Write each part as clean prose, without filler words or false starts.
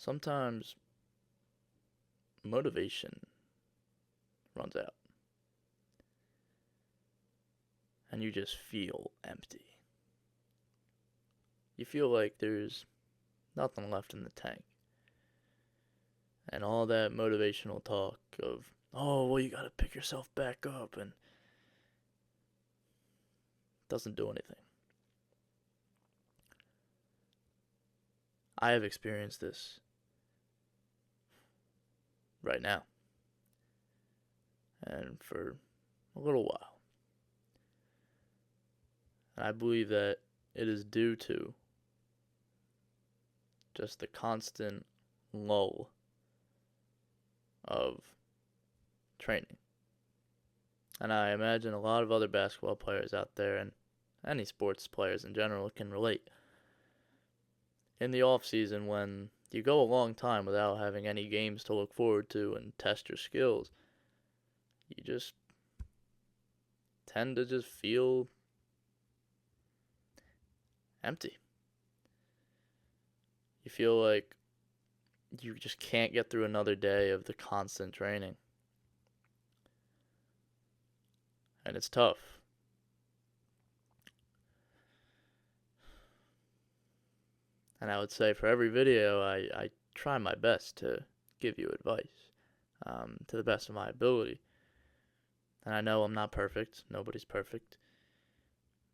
sometimes motivation runs out and you just feel empty. You feel like there's nothing left in the tank. And all that motivational talk of, oh, well, you gotta pick yourself back up, and doesn't do anything. I have experienced this right now and for a little while. And I believe that it is due to just the constant lull of training. And I imagine a lot of other basketball players out there and any sports players in general can relate. In the off season, when you go a long time without having any games to look forward to and test your skills, you just tend to just feel empty. You feel like you just can't get through another day of the constant training. And it's tough. And I would say for every video, I try my best to give you advice to the best of my ability. And I know I'm not perfect. Nobody's perfect.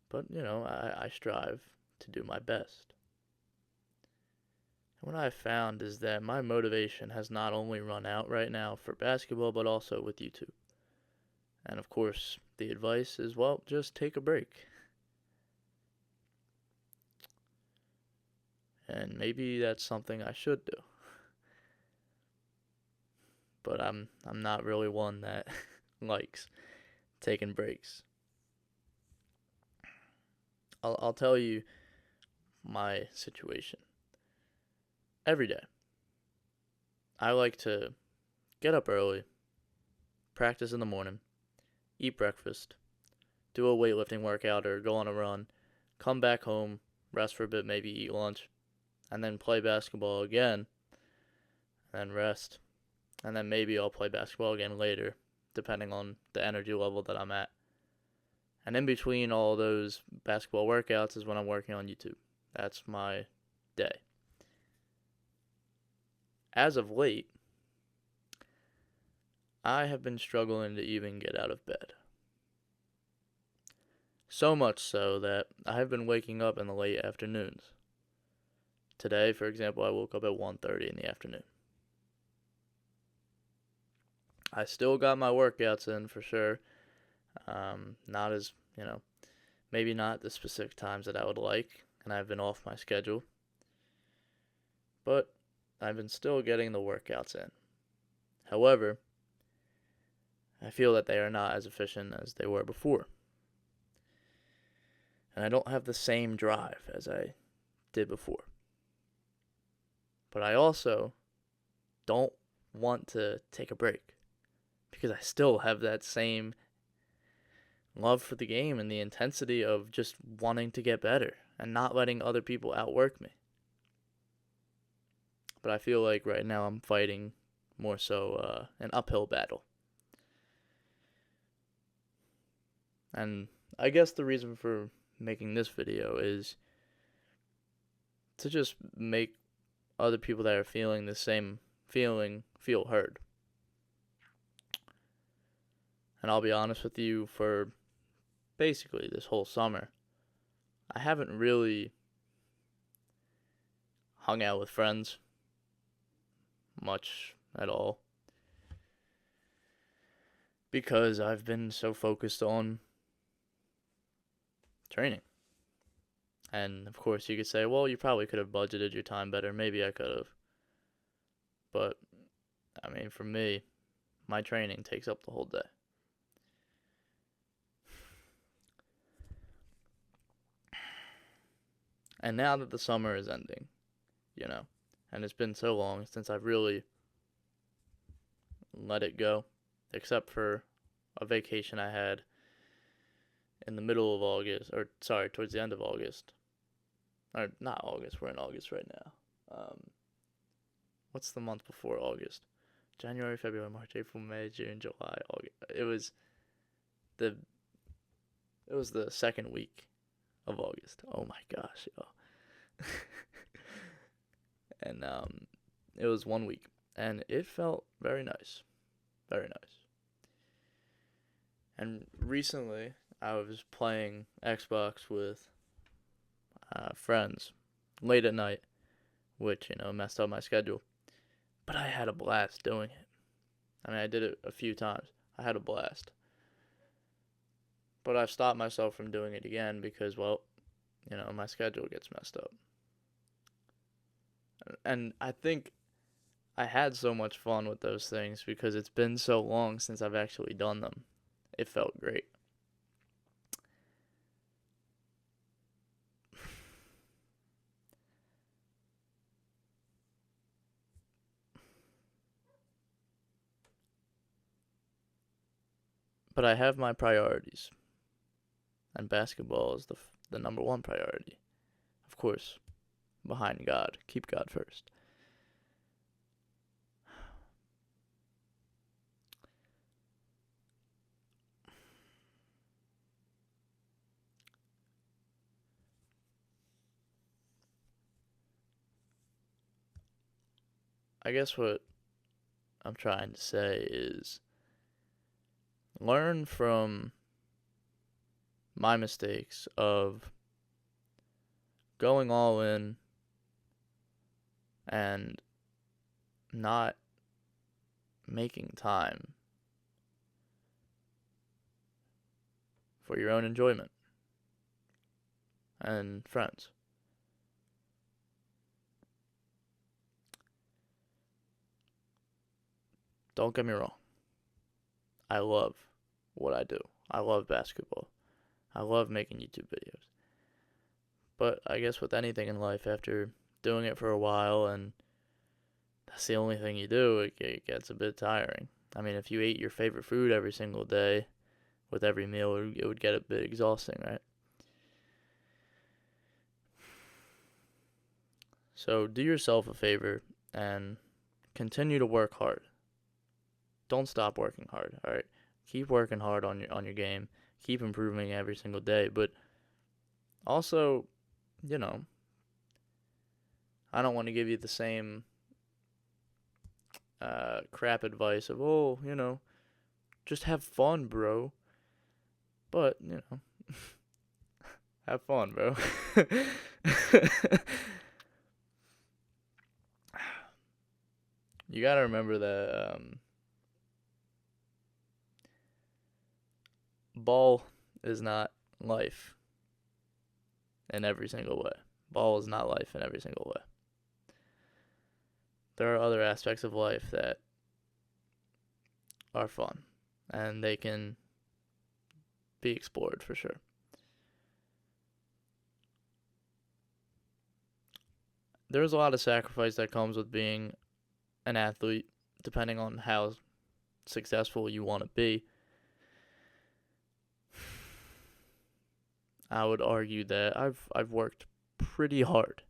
But, I strive to do my best. And what I've found is that my motivation has not only run out right now for basketball, but also with YouTube. And of course, the advice is, well, just take a break. And maybe that's something I should do. But I'm not really one that likes taking breaks. I'll tell you my situation. Every day, I like to get up early, practice in the morning, eat breakfast, do a weightlifting workout or go on a run, come back home, rest for a bit, maybe eat lunch, and then play basketball again, and then rest, and then maybe I'll play basketball again later, depending on the energy level that I'm at. And in between all those basketball workouts is when I'm working on YouTube. That's my day. As of late, I have been struggling to even get out of bed. So much so that I have been waking up in the late afternoons. Today, for example, I woke up at 1:30 in the afternoon. I still got my workouts in for sure. Not as, maybe not the specific times that I would like, and I've been off my schedule. But I've been still getting the workouts in. However, I feel that they are not as efficient as they were before. And I don't have the same drive as I did before. But I also don't want to take a break because I still have that same love for the game and the intensity of just wanting to get better and not letting other people outwork me. But I feel like right now I'm fighting more so an uphill battle. And I guess the reason for making this video is to just make other people that are feeling the same feeling feel heard. And I'll be honest with you, for basically this whole summer, I haven't really hung out with friends much at all because I've been so focused on training. And of course you could say, well, you probably could have budgeted your time better. Maybe I could have. But, I mean, for me, my training takes up the whole day. And now that the summer is ending, and it's been so long since I've really let it go, except for a vacation I had in the middle of August, towards the end of August. Or not August, we're in August right now. what's the month before August? January, February, March, April, May, June, July, August. The it was the second week of August. Oh my gosh, yo. And it was 1 week, and it felt very nice, very nice. And recently, I was playing Xbox with friends late at night, which messed up my schedule. But I had a blast doing it. I mean, I did it a few times. I had a blast. But I've stopped myself from doing it again because, well, my schedule gets messed up. And I think I had so much fun with those things because it's been so long since I've actually done them. It felt great. But I have my priorities. And basketball is the number one priority. Of course, behind God. Keep God first. I guess what I'm trying to say is learn from my mistakes of going all in and not making time for your own enjoyment and friends. Don't get me wrong. I love what I do. I love basketball. I love making YouTube videos. But I guess with anything in life, after doing it for a while and that's the only thing you do, it gets a bit tiring. I mean, if you ate your favorite food every single day with every meal, it would get a bit exhausting, right? So do yourself a favor and continue to work hard. Don't stop working hard, all right? Keep working hard on your game. Keep improving every single day, but also, I don't want to give you the same crap advice of, just have fun, bro. But, have fun, bro. You gotta remember that ball is not life in every single way. Ball is not life in every single way. There are other aspects of life that are fun, and they can be explored for sure. There's a lot of sacrifice that comes with being an athlete, depending on how successful you want to be. I would argue that I've worked pretty hard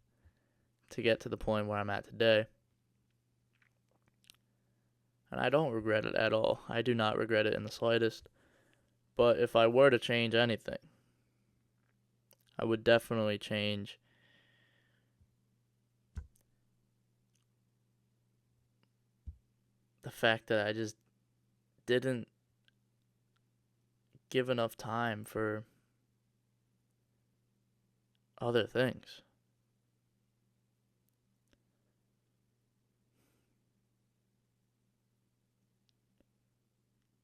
to get to the point where I'm at today. And I don't regret it at all. I do not regret it in the slightest. But if I were to change anything, I would definitely change the fact that I just didn't give enough time for other things.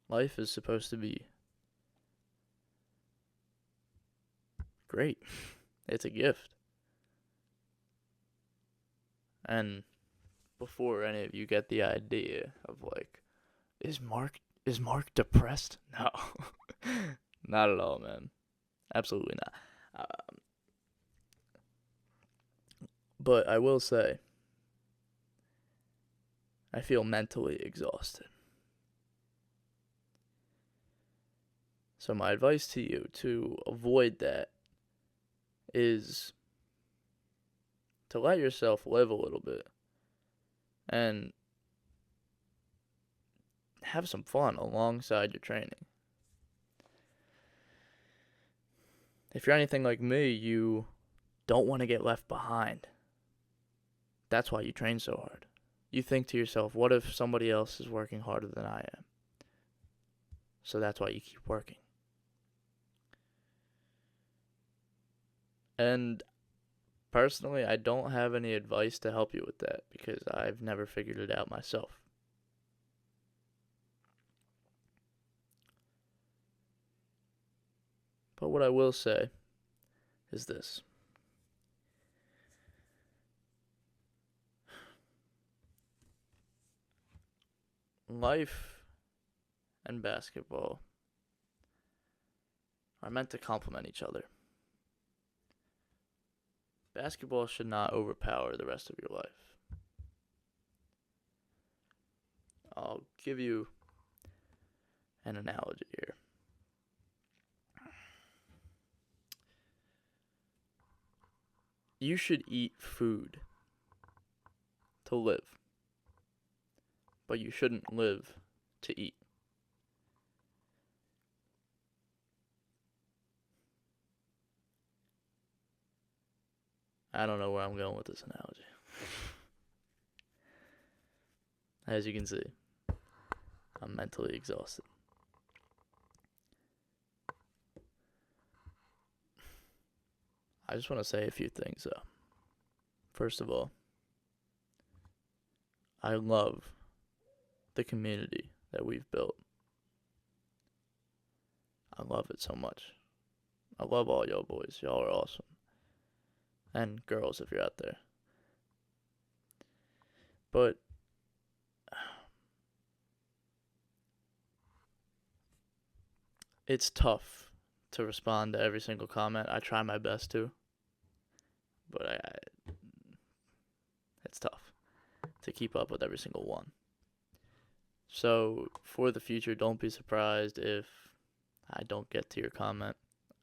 Life is supposed to be great. It's a gift. And before any of you get the idea of is Mark depressed? No. Not at all, man. Absolutely not. But I will say, I feel mentally exhausted. So my advice to you to avoid that is to let yourself live a little bit and have some fun alongside your training. If you're anything like me, you don't want to get left behind. That's why you train so hard. You think to yourself, what if somebody else is working harder than I am? So that's why you keep working. And personally, I don't have any advice to help you with that because I've never figured it out myself. But what I will say is this. Life and basketball are meant to complement each other. Basketball should not overpower the rest of your life. I'll give you an analogy here. You should eat food to live, but you shouldn't live to eat. I don't know where I'm going with this analogy. As you can see, I'm mentally exhausted. I just want to say a few things, though. First of all, I love the community that we've built. I love it so much. I love all y'all boys. Y'all are awesome. And girls, if you're out there. But it's tough to respond to every single comment. I try my best to. But it's tough to keep up with every single one. So for the future, don't be surprised if I don't get to your comment.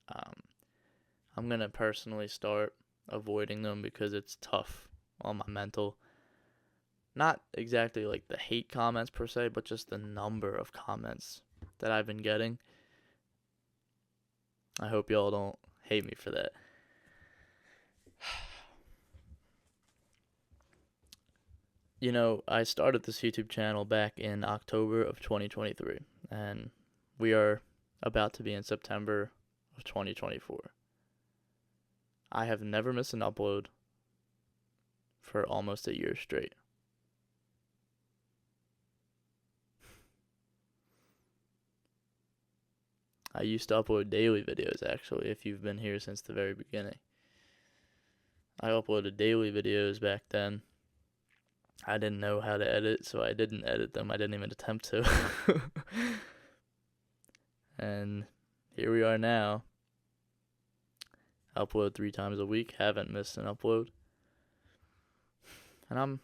I'm going to personally start avoiding them because it's tough on my mental. Not exactly like the hate comments per se, but just the number of comments that I've been getting. I hope y'all don't hate me for that. You know, I started this YouTube channel back in October of 2023, and we are about to be in September of 2024. I have never missed an upload for almost a year straight. I used to upload daily videos, actually, if you've been here since the very beginning. I uploaded daily videos back then. I didn't know how to edit, so I didn't edit them. I didn't even attempt to. And here we are now. Upload 3 times a week. Haven't missed an upload. And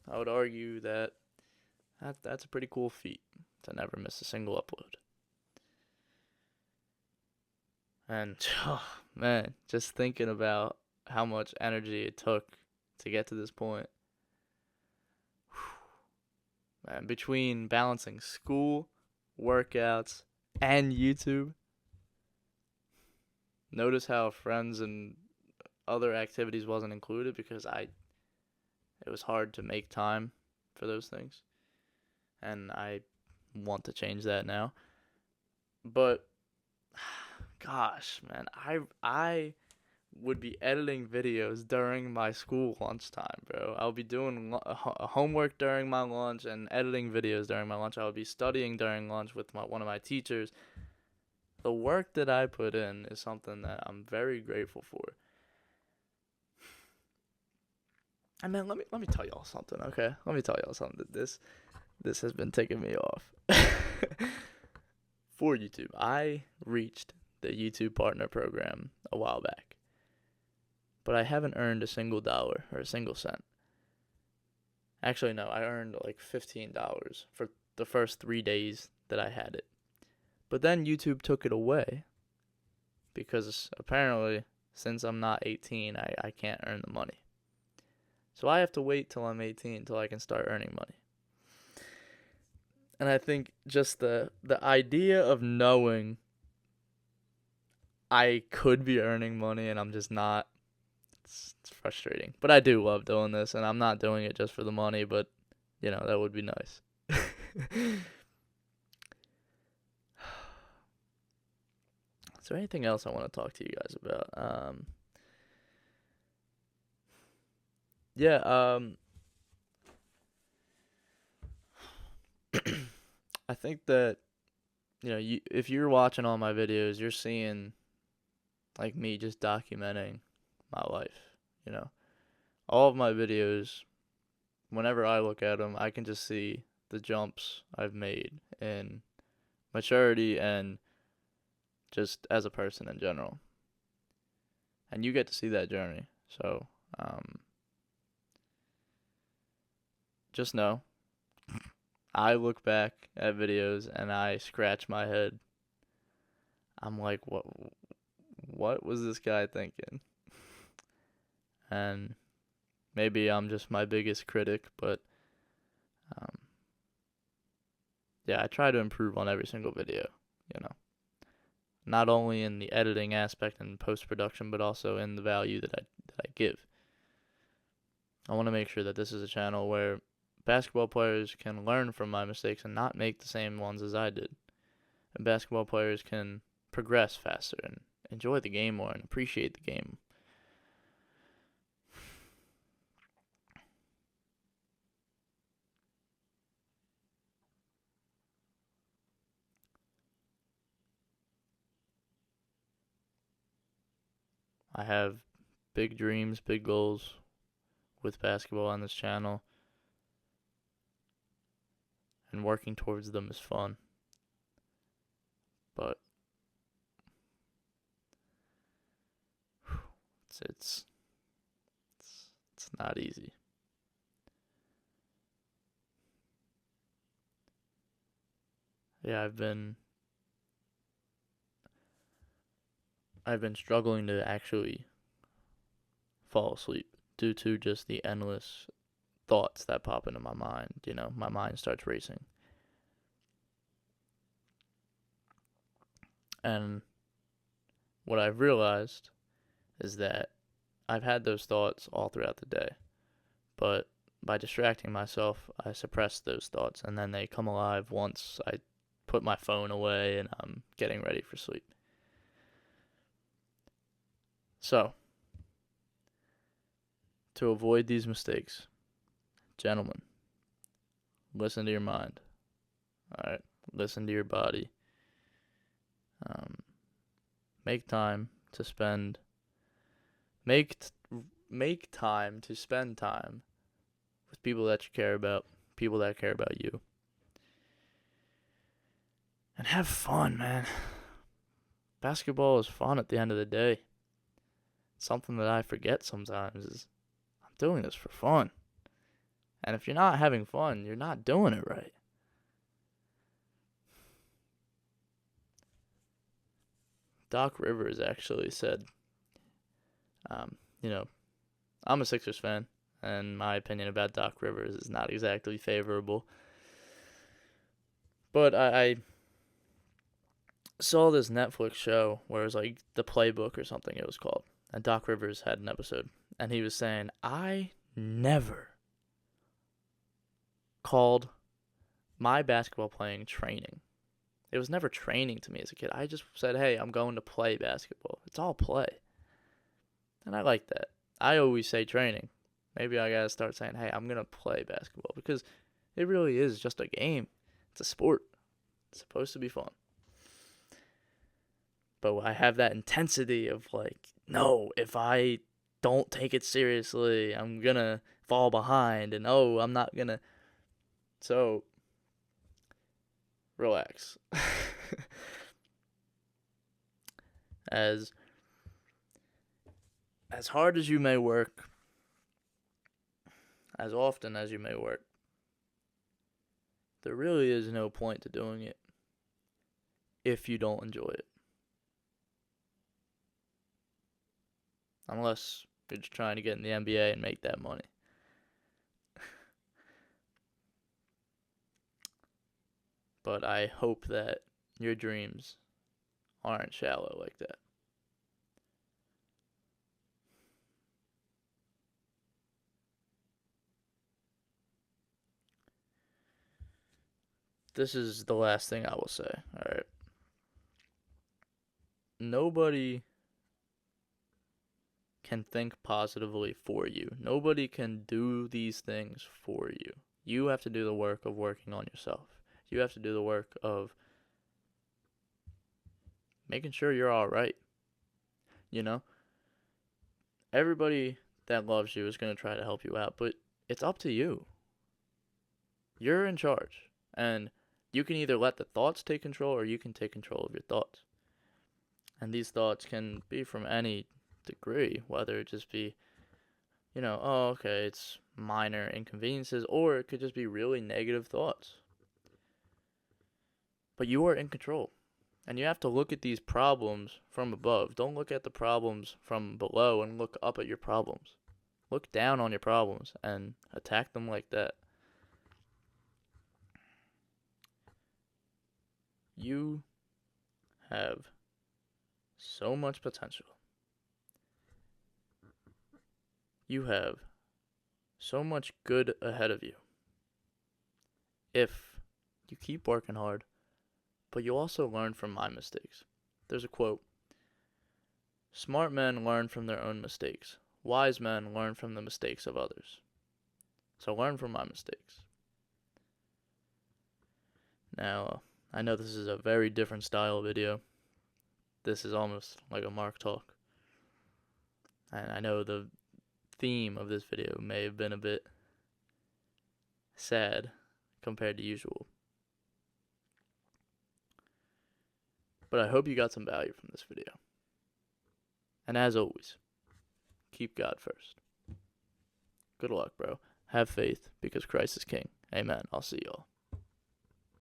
I would argue that's a pretty cool feat to never miss a single upload. And, oh, man, just thinking about how much energy it took to get to this point. Man, between balancing school, workouts, and YouTube, notice how friends and other activities wasn't included because it was hard to make time for those things. And I want to change that now. But gosh, man, I would be editing videos during my school lunchtime, bro. I'll be doing homework during my lunch and editing videos during my lunch. I would be studying during lunch with one of my teachers. The work that I put in is something that I'm very grateful for. And man, let me tell y'all something, okay? Let me tell y'all something. This has been taking me off. For YouTube, I reached the YouTube Partner Program a while back. But I haven't earned a single dollar or a single cent. Actually, no, I earned like $15 for the first 3 days that I had it. But then YouTube took it away because apparently, since I'm not 18, I can't earn the money. So I have to wait till I'm 18 till I can start earning money. And I think just the idea of knowing I could be earning money and I'm just not, it's frustrating. But I do love doing this, and I'm not doing it just for the money, but, that would be nice. Is there anything else I want to talk to you guys about? Yeah, I think that, if you're watching all my videos, you're seeing, like, me just documenting my life, All of my videos, whenever I look at them, I can just see the jumps I've made in maturity and just as a person in general. And you get to see that journey. So, just know, I look back at videos and I scratch my head. I'm like, what was this guy thinking? And maybe I'm just my biggest critic, but yeah, I try to improve on every single video, Not only in the editing aspect and post-production, but also in the value that I give. I want to make sure that this is a channel where basketball players can learn from my mistakes and not make the same ones as I did. And basketball players can progress faster and enjoy the game more and appreciate the game. I have big dreams, big goals with basketball on this channel, and working towards them is fun. But it's not easy. Yeah, I've been struggling to actually fall asleep due to just the endless thoughts that pop into my mind. My mind starts racing. And what I've realized is that I've had those thoughts all throughout the day, but by distracting myself, I suppress those thoughts, and then they come alive once I put my phone away and I'm getting ready for sleep. So, to avoid these mistakes, gentlemen, listen to your mind. All right, listen to your body. Make time to spend. Make time to spend time with people that you care about, people that care about you, and have fun, man. Basketball is fun at the end of the day. Something that I forget sometimes is I'm doing this for fun. And if you're not having fun, you're not doing it right. Doc Rivers actually said, I'm a Sixers fan, and my opinion about Doc Rivers is not exactly favorable. But I saw this Netflix show where it was like The Playbook or something it was called. And Doc Rivers had an episode. And he was saying, I never called my basketball playing training. It was never training to me as a kid. I just said, hey, I'm going to play basketball. It's all play. And I like that. I always say training. Maybe I gotta start saying, hey, I'm going to play basketball. Because it really is just a game. It's a sport. It's supposed to be fun. But I have that intensity of like, no, if I don't take it seriously, I'm going to fall behind. And I'm not going to. So, relax. As hard as you may work, as often as you may work, there really is no point to doing it if you don't enjoy it. Unless you're just trying to get in the NBA and make that money. but I hope that your dreams aren't shallow like that. This is the last thing I will say, alright? Nobody can think positively for you. Nobody can do these things for you. You have to do the work of working on yourself. You have to do the work of making sure you're alright. You know? Everybody that loves you is going to try to help you out, but it's up to you. You're in charge. And you can either let the thoughts take control or you can take control of your thoughts. And these thoughts can be from any degree, whether it just be, oh, okay, it's minor inconveniences, or it could just be really negative thoughts. But you are in control. And you have to look at these problems from above. Don't look at the problems from below and look up at your problems. Look down on your problems and attack them like that. You have so much potential. You have so much good ahead of you. If you keep working hard, but you also learn from my mistakes. There's a quote: smart men learn from their own mistakes. Wise men learn from the mistakes of others. So learn from my mistakes. Now, I know this is a very different style video. This is almost like a Mark talk. And I know the theme of this video may have been a bit sad compared to usual. But I hope you got some value from this video. And as always, keep God first. Good luck, bro. Have faith, because Christ is King. Amen. I'll see y'all.